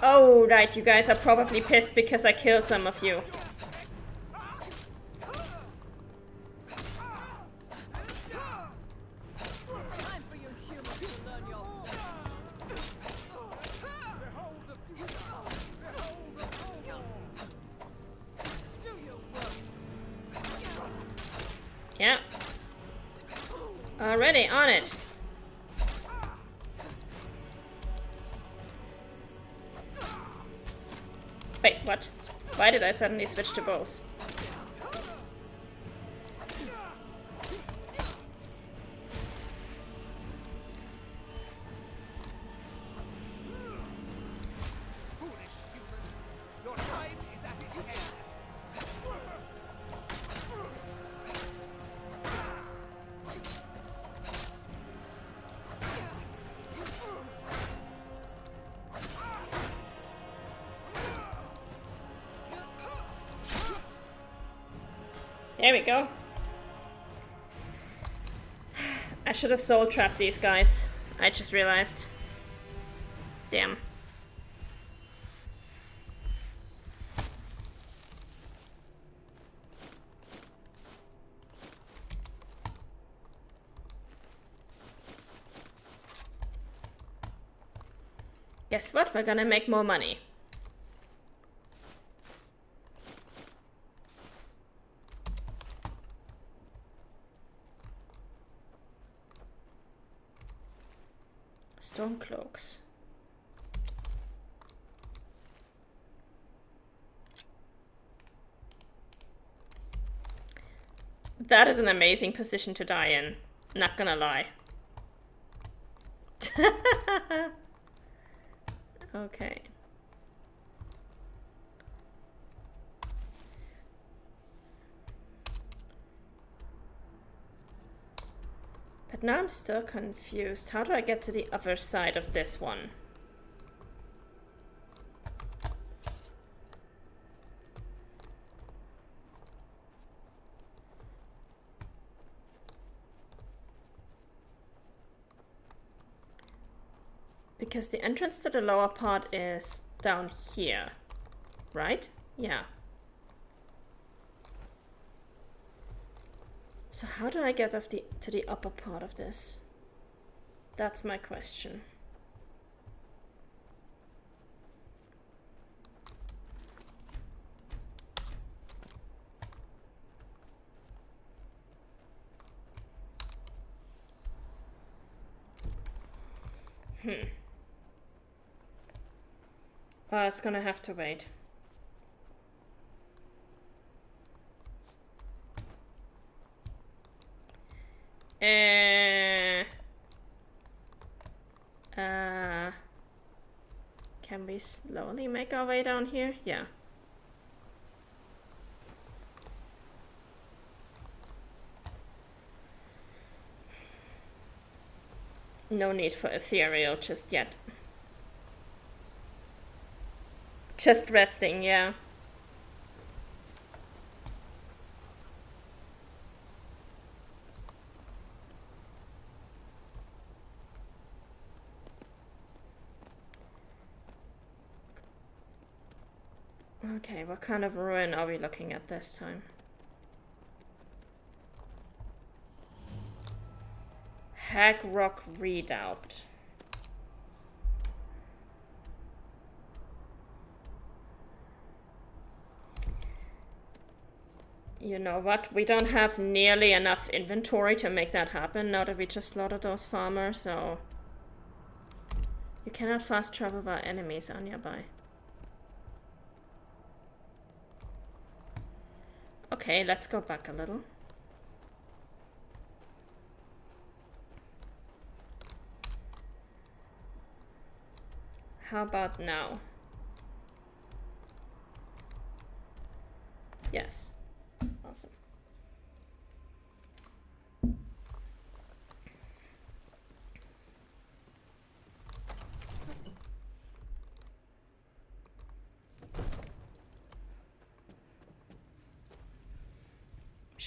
Oh, right, you guys are probably pissed because I killed some of you. Yeah. Already on it. Wait, what? Why did I suddenly switch to bows? There we go. I should have soul trapped these guys. I just realized. Damn. Guess what? We're gonna make more money. Stormcloaks. That is an amazing position to die in. Not gonna lie. Okay. But now I'm still confused. How do I get to the other side of this one? Because the entrance to the lower part is down here, right? Yeah. So how do I get to the upper part of this? That's my question. Well, it's gonna have to wait. Can we slowly make our way down here? Yeah. No need for ethereal just yet. Just resting, yeah. Okay, what kind of ruin are we looking at this time? Hag Rock Redoubt. You know what? We don't have nearly enough inventory to make that happen now that we just slaughtered those farmers, so... You cannot fast travel while enemies are nearby. Okay, let's go back a little. How about now? Yes. Awesome.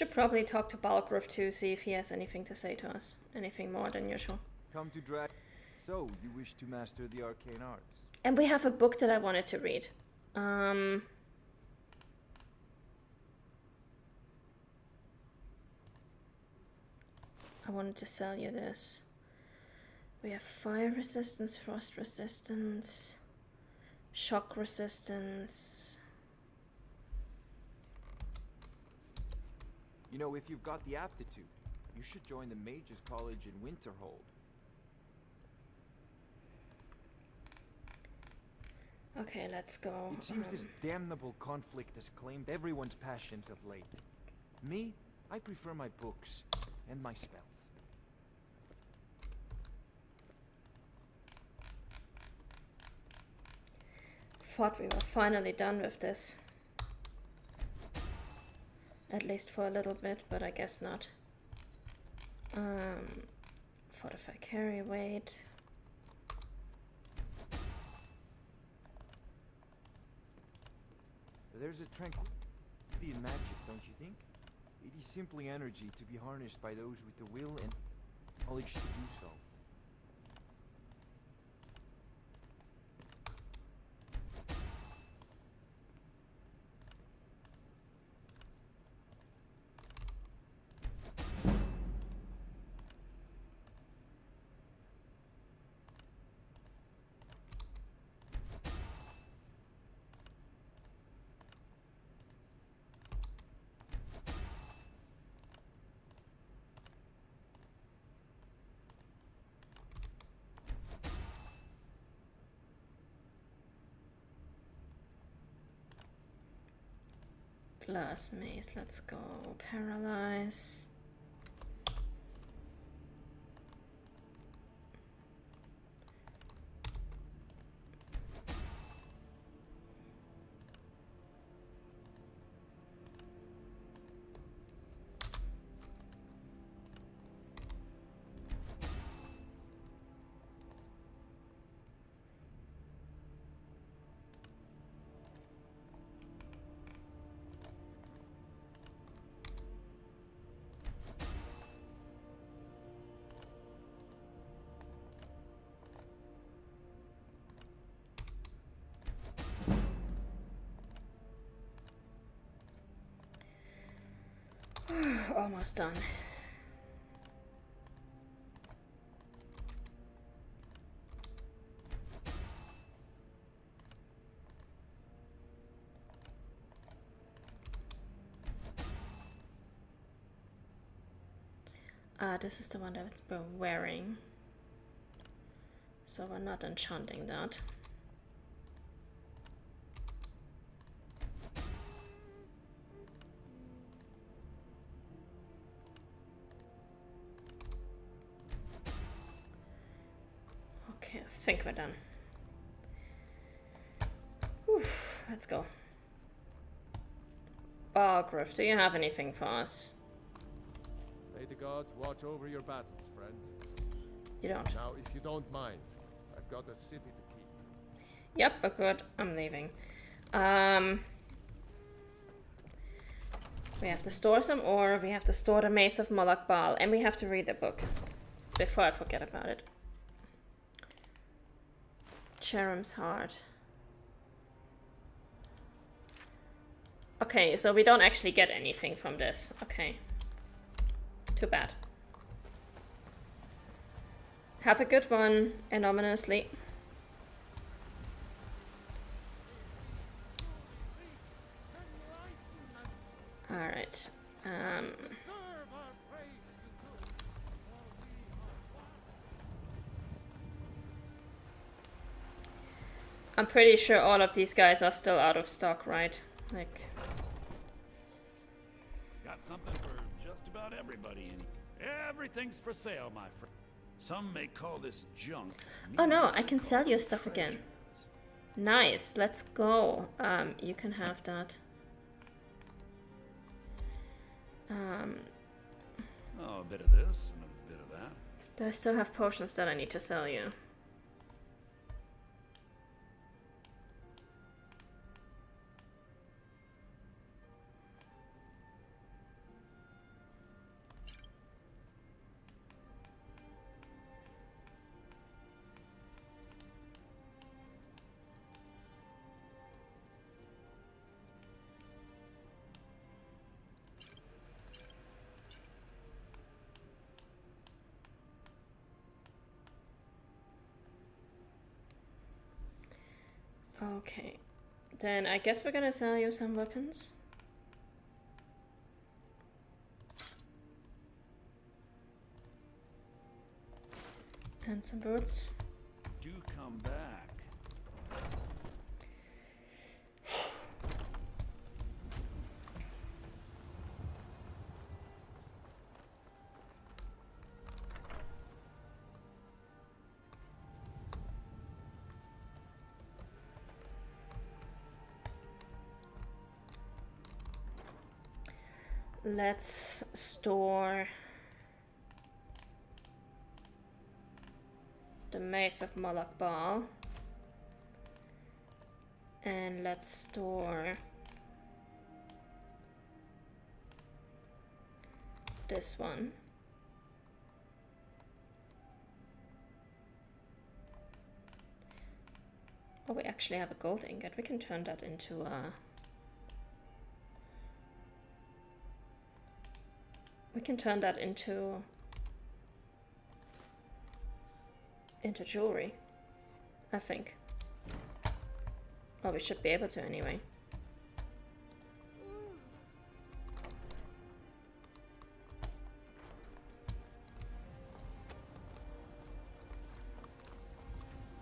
Should probably talk to Balgruuf too, see if he has anything to say to us. Anything more than usual. Come to drag. So, you wish to master the arcane arts? And we have a book that I wanted to read. I wanted to sell you this. We have fire resistance, frost resistance, shock resistance. You know, if you've got the aptitude, you should join the Mages College in Winterhold. Okay, let's go. It seems this damnable conflict has claimed everyone's passions of late. Me, I prefer my books and my spells. Thought we were finally done with this. At least for a little bit, but I guess not. Fortify carry weight. There's a tranquility in magic, don't you think? It is simply energy to be harnessed by those with the will and knowledge to do so. Glass mace, let's go. Paralyze. Almost done. This is the one that we're wearing. So we're not enchanting that. Okay, I think we're done. Whew, let's go. Balgruuf, do you have anything for us? May the gods watch over your battles, friend. You don't. Now, if you don't mind, I've got a city to keep. Yep, we're good. I'm leaving. We have to store some ore, we have to store the Mace of Moloch Baal, and we have to read the book before I forget about it. Cherum's Heart. Okay, so we don't actually get anything from this. Okay. Too bad. Have a good one, anonymously. Alright. I'm pretty sure all of these guys are still out of stock, right? Like... Got something for just about everybody in here. Everything's for sale, my friend. Some may call this junk. Oh no, I can sell you stuff again. Nice, let's go. You can have that. Oh, a bit of this and a bit of that. Do I still have potions that I need to sell you? Okay. Then I guess we're gonna sell you some weapons. And some boots. Do come back. Let's store the Mace of Moloch Baal. And let's store this one. Oh, we actually have a gold ingot. We can turn that into a... We can turn that into jewelry, I think. Well, we should be able to anyway.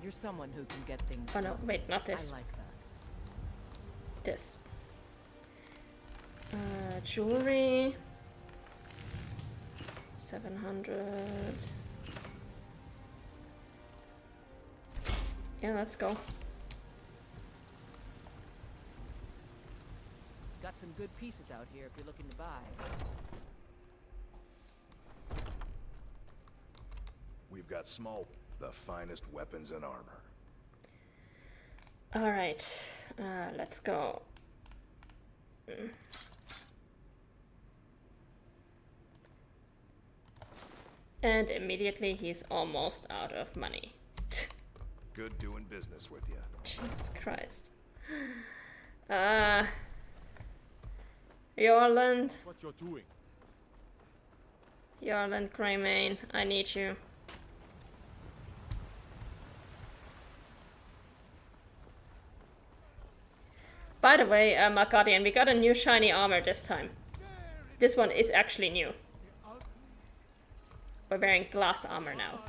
You're someone who can get things Oh no, done. wait, not this. I like that. This. Jewelry. 700. Yeah, let's go. Got some good pieces out here if you're looking to buy. We've got small, the finest weapons and armor. All right, let's go. And immediately he's almost out of money. Good doing business with you. Jesus Christ. Yorland. What you're doing? Yorland Greymane, I need you. By the way, Markadian, we got a new shiny armor this time. This one is actually new. We're wearing glass armor now.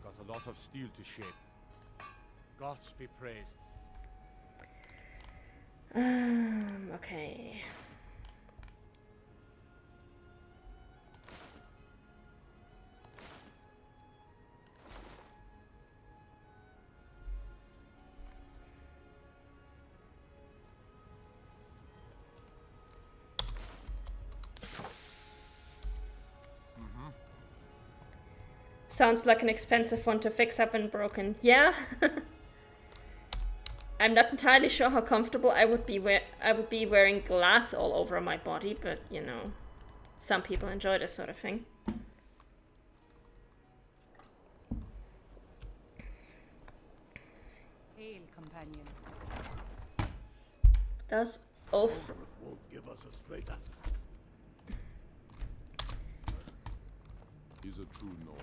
Got a lot of steel to shape. Gods be praised. Okay. Sounds like an expensive one to fix up when broken. Yeah. I'm not entirely sure how comfortable I would be wearing glass all over my body, but you know, some people enjoy this sort of thing. Hail, companion. Does Ulf Won't give us a straight answer. He's a true Nord.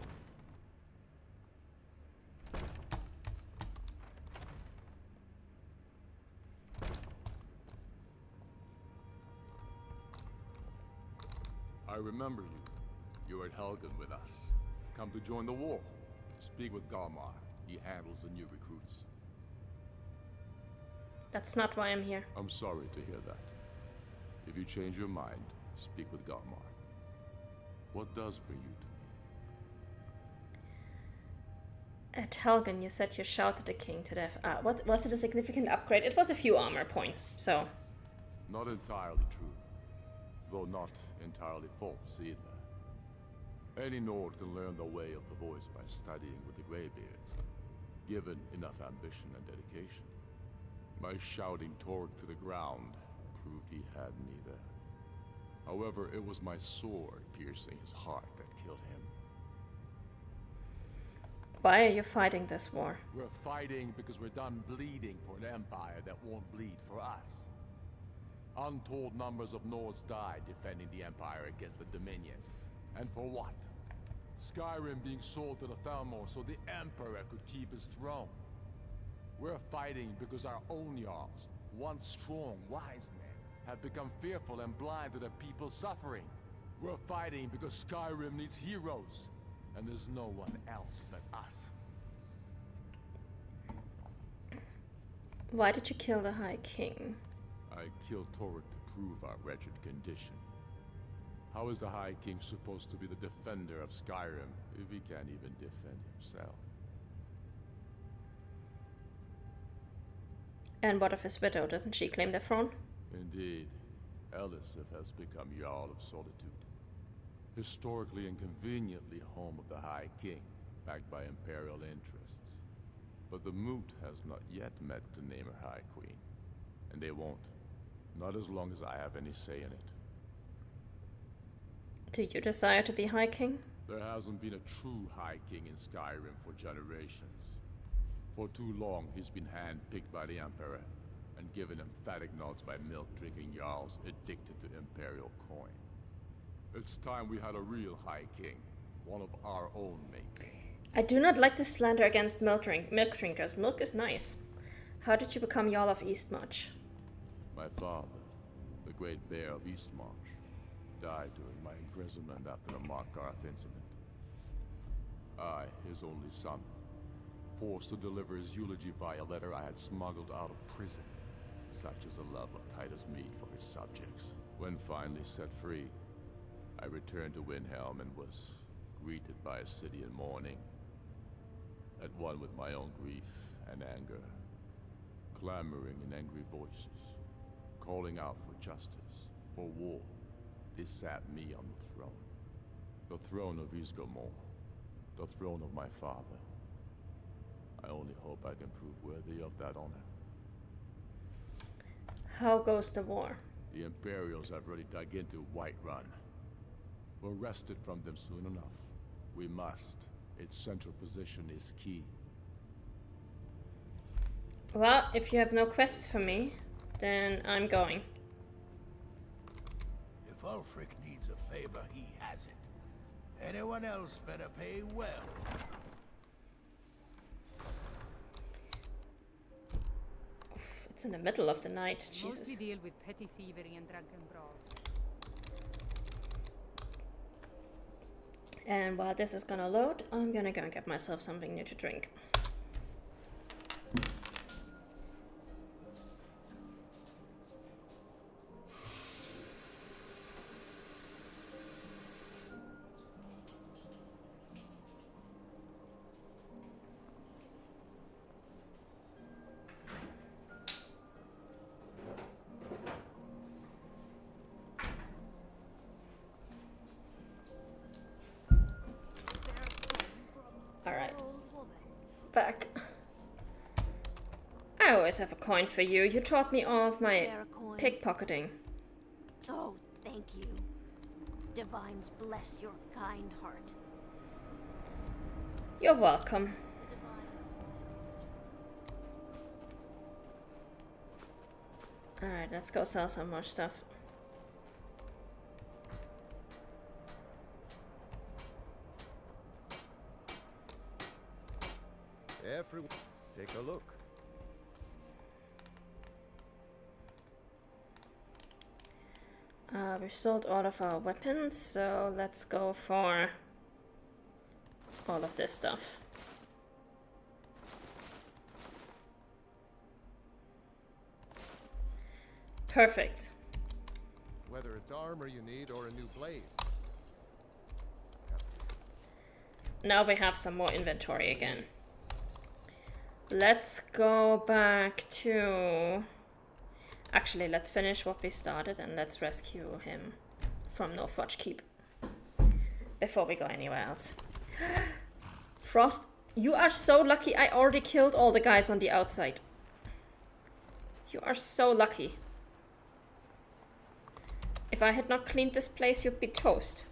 I remember you. You were at Helgen with us. Come to join the war. Speak with Galmar. He handles the new recruits. That's not why I'm here. I'm sorry to hear that. If you change your mind, speak with Galmar. What does bring you to me? At Helgen, you said you shouted the king to death. What was it? A significant upgrade? It was a few armor points, so. Not entirely true. Though not entirely false either. Any Nord can learn the way of the voice by studying with the Greybeards, given enough ambition and dedication. My shouting Torg to the ground proved he had neither. However, it was my sword piercing his heart that killed him. Why are you fighting this war? We're fighting because we're done bleeding for an empire that won't bleed for us. Untold numbers of Nords died defending the Empire against the Dominion. And for what? Skyrim being sold to the Thalmor so the Emperor could keep his throne. We're fighting because our own Jarls, once strong, wise men, have become fearful and blind to the people's suffering. We're fighting because Skyrim needs heroes, and there's no one else but us. Why did you kill the High King? I killed Torrid to prove our wretched condition. How is the High King supposed to be the defender of Skyrim if he can't even defend himself? And what of his widow? Doesn't she claim the throne? Indeed. Elisif has become Jarl of Solitude. Historically and conveniently home of the High King, backed by Imperial interests. But the Moot has not yet met to name her High Queen. And they won't. Not as long as I have any say in it. Do you desire to be High King? There hasn't been a true High King in Skyrim for generations. For too long, he's been handpicked by the Emperor, and given emphatic nods by milk-drinking Jarls addicted to Imperial coin. It's time we had a real High King, one of our own making. I do not like the slander against milk drinkers. Milk is nice. How did you become Jarl of Eastmarch? My father, the Great Bear of Eastmarch, died during my imprisonment after the Markarth incident. I, his only son, forced to deliver his eulogy via letter I had smuggled out of prison. Such is the love of Titus meat for his subjects. When finally set free, I returned to Windhelm and was greeted by a city in mourning, at one with my own grief and anger, clamoring in angry voices, calling out for justice, for war. They sat me on the throne of Ysgramor, the throne of my father. I only hope I can prove worthy of that honor. How goes the war? The Imperials have already dug into Whiterun. We're wrested from them soon enough. We must. Its central position is key. Well, if you have no quests for me, then I'm going. If Ulfric needs a favor, he has it. Anyone else better pay well. It's in the middle of the night, Jesus. Mostly deal with petty thievery and drunken brawls. And while this is gonna load, I'm gonna go and get myself something new to drink. Back. I always have a coin for you. You taught me all of my pickpocketing. Oh, thank you. Divines bless your kind heart. You're welcome. Alright, let's go sell some more stuff. Everyone, take a look. We've sold all of our weapons, so let's go for all of this stuff. Perfect. Whether it's armor you need or a new blade. Now we have some more inventory again. Let's go back to... Actually, let's finish what we started and let's rescue him from Northwatch Keep before we go anywhere else. Frost, you are so lucky. I already killed all the guys on the outside. You are so lucky. If I had not cleaned this place, you'd be toast.